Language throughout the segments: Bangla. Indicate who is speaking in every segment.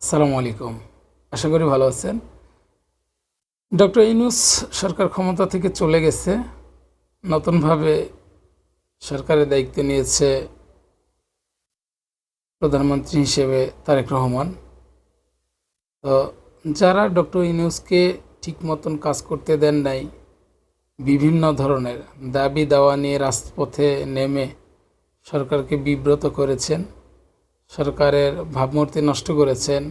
Speaker 1: আসসালামু আলাইকুম। আশা করি ভালো আছেন। ডক্টর ইউনূস সরকার ক্ষমতা থেকে চলে গেছে। নতুনভাবে সরকারের দায়িত্ব নিয়েছে প্রধানমন্ত্রী হিসেবে তারেক রহমান। তো যারা ডক্টর ইউনূসকে ঠিক মতন কাজ করতে দেন নাই, বিভিন্ন ধরনের দাবি দাওয়া নিয়ে রাজপথে নেমে সরকারকে বিব্রত করেছেন, সরকারের ভাবমূর্তি নষ্ট করেছেন,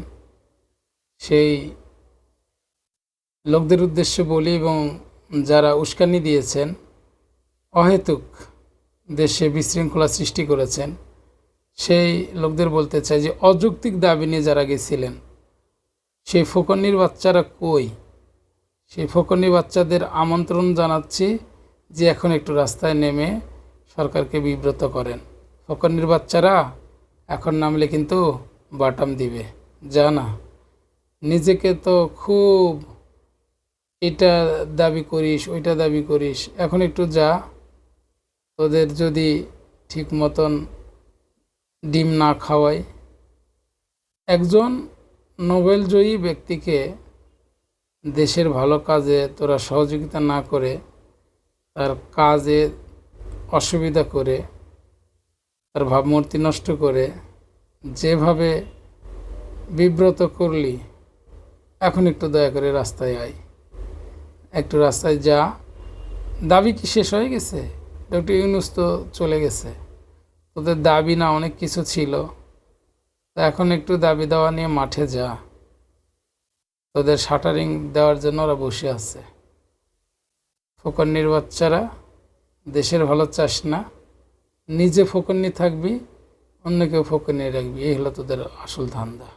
Speaker 1: সেই লোকদের উদ্দেশ্যে বলি এবং যারা উস্কানি দিয়েছেন, অহেতুক দেশে বিশৃঙ্খলা সৃষ্টি করেছেন, সেই লোকদের বলতে চাই যে অযৌক্তিক দাবি নিয়ে যারা গেছিলেন, সেই ফকন্নির বাচ্চারা কই? সেই ফকন্নি বাচ্চাদের আমন্ত্রণ জানাচ্ছি যে এখন একটু রাস্তায় নেমে সরকারকে বিব্রত করেন। ফকন্নির বাচ্চারা এখন নামলে কিন্তু বাটাম দিবে। যা না, নিজেকে তো খুব এটা দাবি করিস, ওইটা দাবি করিস, এখন একটু যা। তোদের যদি ঠিক মতন ডিম না খাওয়ায়, একজন নোবেলজয়ী ব্যক্তিকে দেশের ভালো কাজে তোরা সহযোগিতা না করে, তার কাজে অসুবিধা করে, তার ভাবমূর্তি নষ্ট করে যেভাবে বিব্রত করলি, এখন একটু দয়া করে রাস্তায় আয়, একটু রাস্তায় যা। দাবি কি শেষ হয়ে গেছে? ডক্টর ইউনূস তো চলে গেছে, তোদের দাবি না অনেক কিছু ছিল, তা এখন একটু দাবি দেওয়া নিয়ে মাঠে যা। তোদের শাটারিং দেওয়ার জন্য ওরা বসে আছে। ফকন্নির বাচ্চারা, দেশের ভালো চাস না, নিজে ফকন্নি থাকবি, অন্যকেও ফকন্নি রাখবি, এই হলো তোদের আসল ধান্দা।